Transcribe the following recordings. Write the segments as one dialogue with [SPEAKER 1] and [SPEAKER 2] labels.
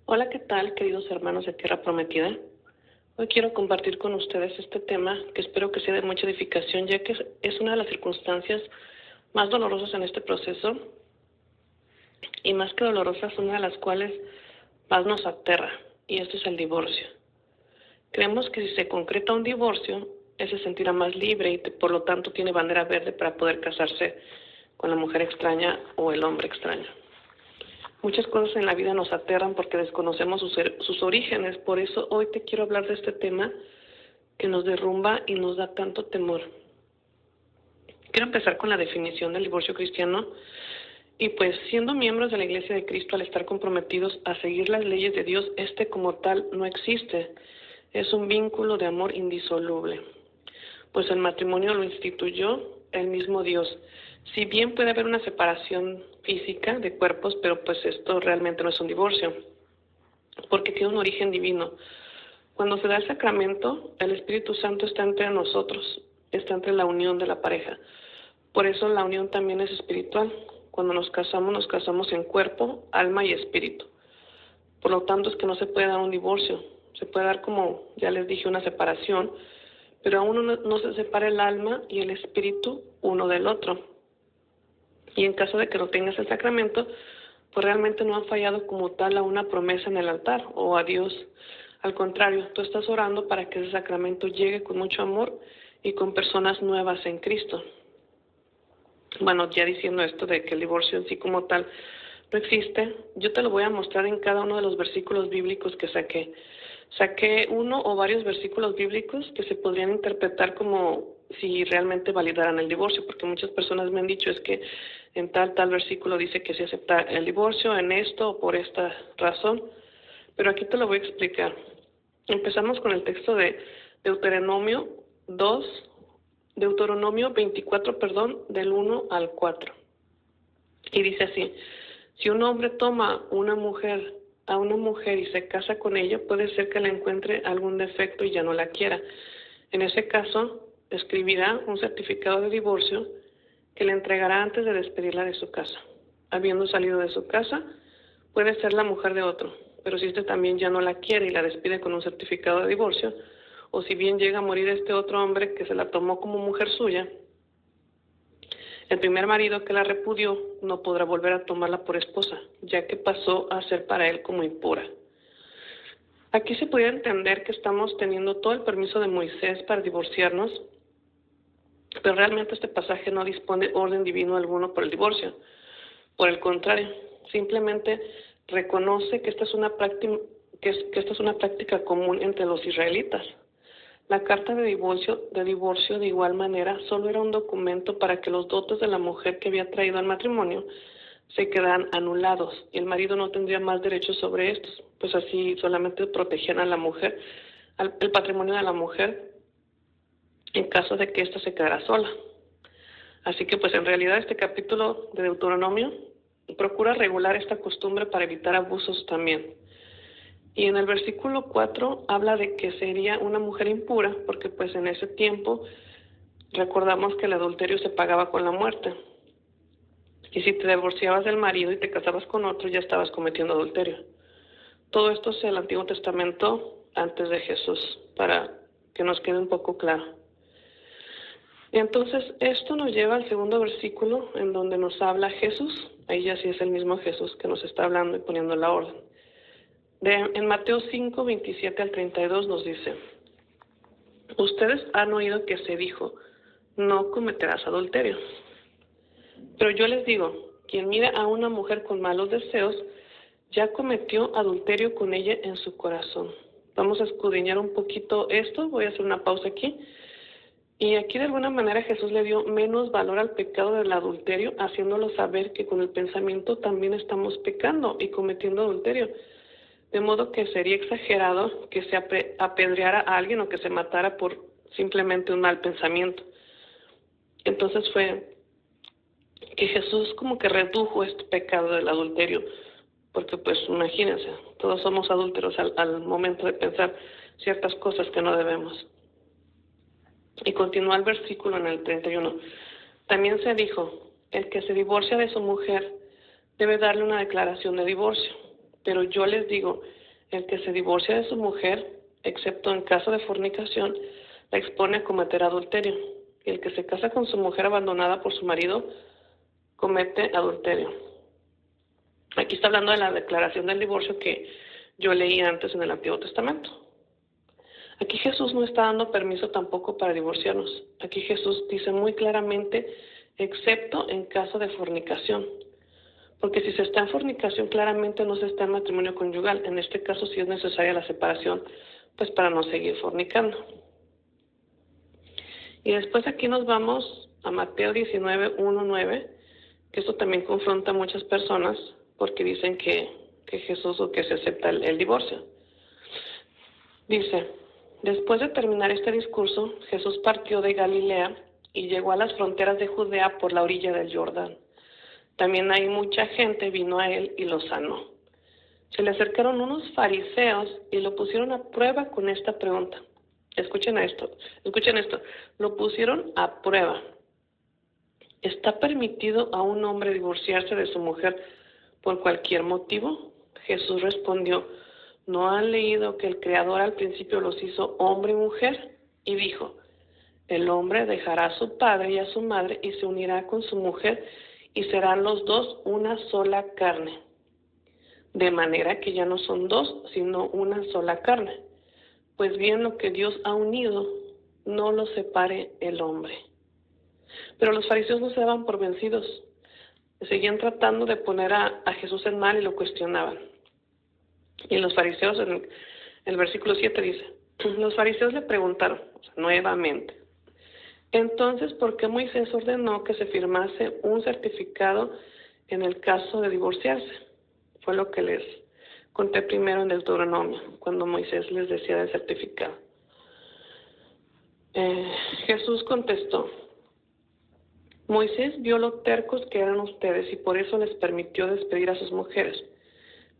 [SPEAKER 1] Hola, ¿qué tal, queridos hermanos de Tierra Prometida? Hoy quiero compartir con ustedes este tema que espero que sea de mucha edificación, ya que es una de las circunstancias más dolorosas en este proceso y más que dolorosas, una de las cuales más nos aterra, y esto es el divorcio. Creemos que si se concreta un divorcio, él se sentirá más libre y por lo tanto tiene bandera verde para poder casarse con la mujer extraña o el hombre extraño. Muchas cosas en la vida nos aterran porque desconocemos sus orígenes. Por eso hoy te quiero hablar de este tema que nos derrumba y nos da tanto temor. Quiero empezar con la definición del divorcio cristiano. Y pues siendo miembros de la Iglesia de Cristo, al estar comprometidos a seguir las leyes de Dios, este como tal no existe. Es un vínculo de amor indisoluble. Pues el matrimonio lo instituyó el mismo Dios. Si bien puede haber una separación física de cuerpos, pero pues esto realmente no es un divorcio, porque tiene un origen divino. Cuando se da el sacramento, el Espíritu Santo está entre nosotros, está entre la unión de la pareja. Por eso la unión también es espiritual. Cuando nos casamos en cuerpo, alma y espíritu. Por lo tanto, es que no se puede dar un divorcio. Se puede dar, como ya les dije, una separación, pero aún no se separa el alma y el espíritu uno del otro. Y en caso de que no tengas el sacramento, pues realmente no han fallado como tal a una promesa en el altar o a Dios. Al contrario, tú estás orando para que ese sacramento llegue con mucho amor y con personas nuevas en Cristo. Bueno, ya diciendo esto de que el divorcio en sí como tal no existe, yo te lo voy a mostrar en cada uno de los versículos bíblicos que saqué. Saqué uno o varios versículos bíblicos que se podrían interpretar como si realmente validaran el divorcio, porque muchas personas me han dicho es que en tal versículo dice que se acepta el divorcio en esto o por esta razón, pero aquí te lo voy a explicar. Empezamos con el texto de Deuteronomio 24, del 1 al 4. Y dice así: si un hombre toma a una mujer y se casa con ella, puede ser que le encuentre algún defecto y ya no la quiera. En ese caso, escribirá un certificado de divorcio que le entregará antes de despedirla de su casa. Habiendo salido de su casa, puede ser la mujer de otro, pero si éste también ya no la quiere y la despide con un certificado de divorcio, o si bien llega a morir este otro hombre que se la tomó como mujer suya, el primer marido que la repudió no podrá volver a tomarla por esposa, ya que pasó a ser para él como impura. Aquí se podría entender que estamos teniendo todo el permiso de Moisés para divorciarnos, pero realmente este pasaje no dispone orden divino alguno por el divorcio. Por el contrario, simplemente reconoce que esta es una práctica común entre los israelitas. La carta de divorcio de igual manera solo era un documento para que los dotes de la mujer que había traído al matrimonio se quedaran anulados y el marido no tendría más derechos sobre estos, pues así solamente protegían a la mujer, el patrimonio de la mujer en caso de que ésta se quedara sola. Así que pues en realidad este capítulo de Deuteronomio procura regular esta costumbre para evitar abusos también. Y en el versículo 4 habla de que sería una mujer impura, porque pues en ese tiempo recordamos que el adulterio se pagaba con la muerte. Y si te divorciabas del marido y te casabas con otro, ya estabas cometiendo adulterio. Todo esto es el Antiguo Testamento antes de Jesús, para que nos quede un poco claro. Y entonces esto nos lleva al segundo versículo en donde nos habla Jesús. Ahí ya sí es el mismo Jesús que nos está hablando y poniendo la orden. En Mateo 5, 27 al 32 nos dice: ustedes han oído que se dijo, no cometerás adulterio. Pero yo les digo, quien mira a una mujer con malos deseos, ya cometió adulterio con ella en su corazón. Vamos a escudriñar un poquito esto, voy a hacer una pausa aquí. Y aquí de alguna manera Jesús le dio menos valor al pecado del adulterio, haciéndolo saber que con el pensamiento también estamos pecando y cometiendo adulterio. De modo que sería exagerado que se apedreara a alguien o que se matara por simplemente un mal pensamiento. Entonces fue que Jesús como que redujo este pecado del adulterio, porque pues imagínense, todos somos adúlteros al momento de pensar ciertas cosas que no debemos. Y continúa el versículo en el 31. También se dijo, el que se divorcia de su mujer debe darle una declaración de divorcio. Pero yo les digo, el que se divorcia de su mujer, excepto en caso de fornicación, la expone a cometer adulterio. Y el que se casa con su mujer abandonada por su marido, comete adulterio. Aquí está hablando de la declaración del divorcio que yo leí antes en el Antiguo Testamento. Aquí Jesús no está dando permiso tampoco para divorciarnos. Aquí Jesús dice muy claramente, excepto en caso de fornicación. Porque si se está en fornicación, claramente no se está en matrimonio conyugal. En este caso sí es necesaria la separación, pues para no seguir fornicando. Y después aquí nos vamos a Mateo 19, 1, 9, que esto también confronta a muchas personas porque dicen que Jesús o que se acepta el divorcio. Dice, después de terminar este discurso, Jesús partió de Galilea y llegó a las fronteras de Judea por la orilla del Jordán. También ahí mucha gente vino a él y lo sanó. Se le acercaron unos fariseos y lo pusieron a prueba con esta pregunta. Escuchen esto. Lo pusieron a prueba. ¿Está permitido a un hombre divorciarse de su mujer por cualquier motivo? Jesús respondió, ¿no han leído que el Creador al principio los hizo hombre y mujer? Y dijo, el hombre dejará a su padre y a su madre y se unirá con su mujer y serán los dos una sola carne. De manera que ya no son dos, sino una sola carne. Pues bien, lo que Dios ha unido, no lo separe el hombre. Pero los fariseos no se daban por vencidos. Seguían tratando de poner a Jesús en mal y lo cuestionaban. Y los fariseos, en el versículo 7 dice, los fariseos le preguntaron, nuevamente, entonces, ¿por qué Moisés ordenó que se firmase un certificado en el caso de divorciarse? Fue lo que les conté primero en Deuteronomio, cuando Moisés les decía del certificado. Jesús contestó, Moisés vio lo tercos que eran ustedes y por eso les permitió despedir a sus mujeres.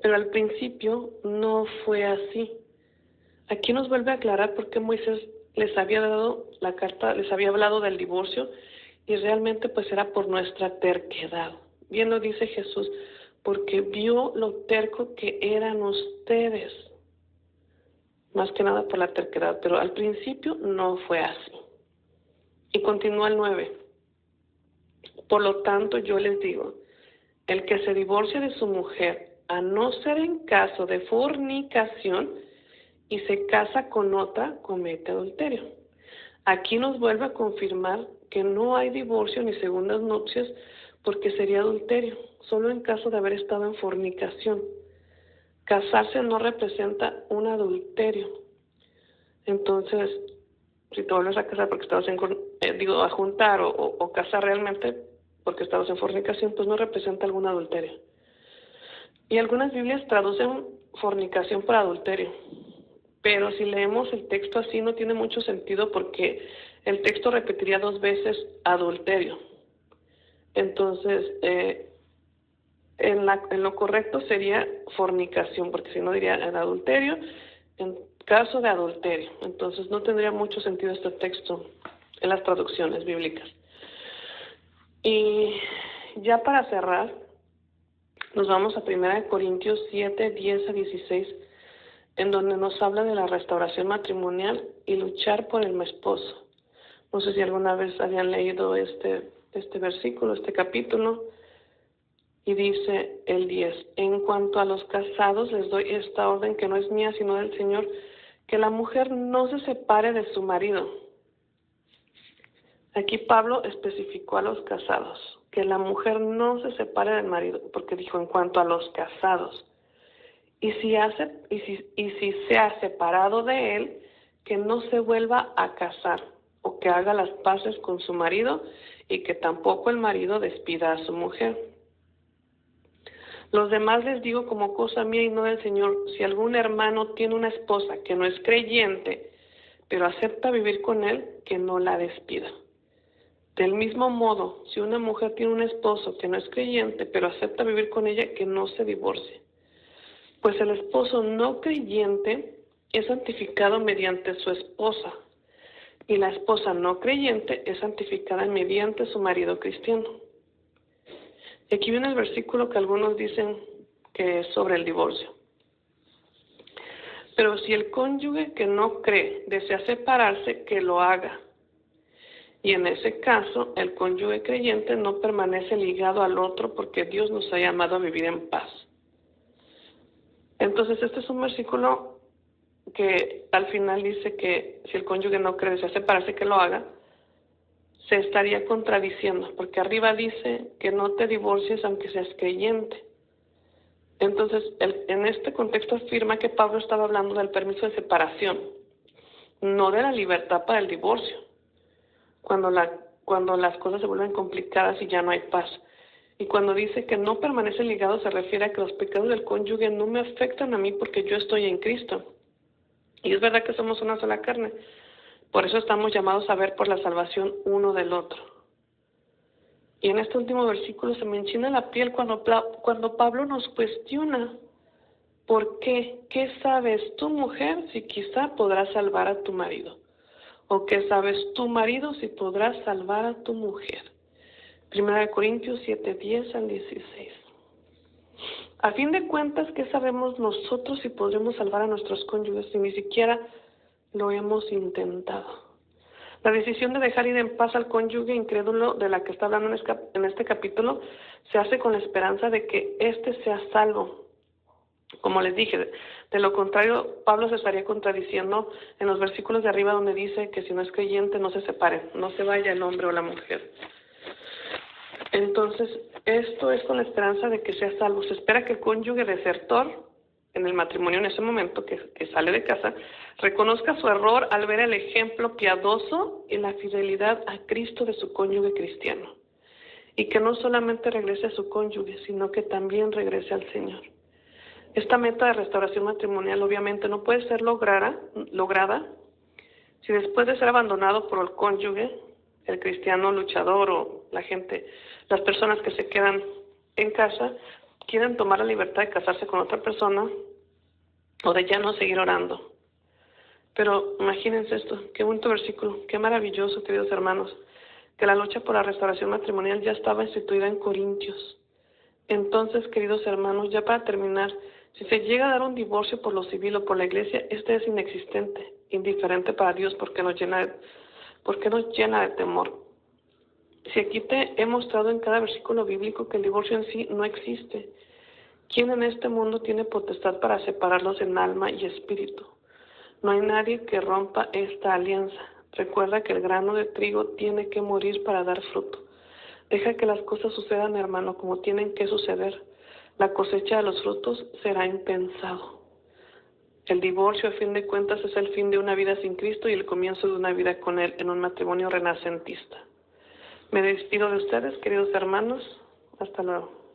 [SPEAKER 1] Pero al principio no fue así. Aquí nos vuelve a aclarar por qué Moisés les había dado la carta, les había hablado del divorcio y realmente pues era por nuestra terquedad. Bien lo dice Jesús, porque vio lo terco que eran ustedes. Más que nada por la terquedad, pero al principio no fue así. Y continúa el 9. Por lo tanto yo les digo, el que se divorcia de su mujer, a no ser en caso de fornicación, y se casa con otra, comete adulterio. Aquí nos vuelve a confirmar que no hay divorcio ni segundas nupcias porque sería adulterio, solo en caso de haber estado en fornicación. Casarse no representa un adulterio. Entonces, si te vuelves a casar porque estabas a juntar o casar realmente porque estabas en fornicación, pues no representa algún adulterio. Y algunas Biblias traducen fornicación por adulterio. Pero si leemos el texto así no tiene mucho sentido porque el texto repetiría 2 veces adulterio. Entonces, en lo correcto sería fornicación, porque si no diría en adulterio, en caso de adulterio. Entonces no tendría mucho sentido este texto en las traducciones bíblicas. Y ya para cerrar, nos vamos a 1 Corintios 7, 10 a 16, en donde nos habla de la restauración matrimonial y luchar por el esposo. No sé si alguna vez habían leído este versículo, este capítulo, y dice el 10, en cuanto a los casados les doy esta orden que no es mía sino del Señor, que la mujer no se separe de su marido. Aquí Pablo especificó a los casados, que la mujer no se separe del marido, porque dijo en cuanto a los casados. Y si se ha separado de él, que no se vuelva a casar o que haga las paces con su marido y que tampoco el marido despida a su mujer. Los demás les digo como cosa mía y no del Señor, si algún hermano tiene una esposa que no es creyente, pero acepta vivir con él, que no la despida. Del mismo modo, si una mujer tiene un esposo que no es creyente, pero acepta vivir con ella, que no se divorcie. Pues el esposo no creyente es santificado mediante su esposa, y la esposa no creyente es santificada mediante su marido cristiano. Y aquí viene el versículo que algunos dicen que es sobre el divorcio. Pero si el cónyuge que no cree desea separarse, que lo haga. Y en ese caso, el cónyuge creyente no permanece ligado al otro porque Dios nos ha llamado a vivir en paz. Entonces, este es un versículo que al final dice que si el cónyuge no cree desea separarse, que lo haga. Se estaría contradiciendo, porque arriba dice que no te divorcies aunque seas creyente. Entonces, en este contexto afirma que Pablo estaba hablando del permiso de separación, no de la libertad para el divorcio, cuando las cosas se vuelven complicadas y ya no hay paz. Y cuando dice que no permanece ligado, se refiere a que los pecados del cónyuge no me afectan a mí porque yo estoy en Cristo. Y es verdad que somos una sola carne, por eso estamos llamados a ver por la salvación uno del otro. Y en este último versículo se me enchina la piel cuando Pablo nos cuestiona, ¿por qué? ¿Qué sabes tu mujer si quizá podrás salvar a tu marido? ¿O qué sabes tu marido si podrás salvar a tu mujer? 1 Corintios 7:10 al 16. A fin de cuentas, ¿qué sabemos nosotros si podremos salvar a nuestros cónyuges si ni siquiera lo hemos intentado? La decisión de dejar ir en paz al cónyuge incrédulo de la que está hablando en este capítulo se hace con la esperanza de que éste sea salvo. Como les dije, de lo contrario, Pablo se estaría contradiciendo en los versículos de arriba donde dice que si no es creyente no se separe, no se vaya el hombre o la mujer. Entonces, esto es con la esperanza de que sea salvo. Se espera que el cónyuge desertor en el matrimonio en ese momento que sale de casa, reconozca su error al ver el ejemplo piadoso y la fidelidad a Cristo de su cónyuge cristiano. Y que no solamente regrese a su cónyuge, sino que también regrese al Señor. Esta meta de restauración matrimonial obviamente no puede ser lograda si después de ser abandonado por el cónyuge, el cristiano luchador o las personas que se quedan en casa, quieren tomar la libertad de casarse con otra persona o de ya no seguir orando. Pero imagínense esto, qué bonito versículo, qué maravilloso, queridos hermanos, que la lucha por la restauración matrimonial ya estaba instituida en Corintios. Entonces, queridos hermanos, ya para terminar, si se llega a dar un divorcio por lo civil o por la iglesia, este es inexistente, indiferente para Dios porque nos llena de temor. Si aquí te he mostrado en cada versículo bíblico que el divorcio en sí no existe, ¿quién en este mundo tiene potestad para separarlos en alma y espíritu? No hay nadie que rompa esta alianza. Recuerda que el grano de trigo tiene que morir para dar fruto. Deja que las cosas sucedan, hermano, como tienen que suceder. La cosecha de los frutos será impensado. El divorcio, a fin de cuentas, es el fin de una vida sin Cristo y el comienzo de una vida con Él en un matrimonio renacentista. Me despido de ustedes, queridos hermanos. Hasta luego.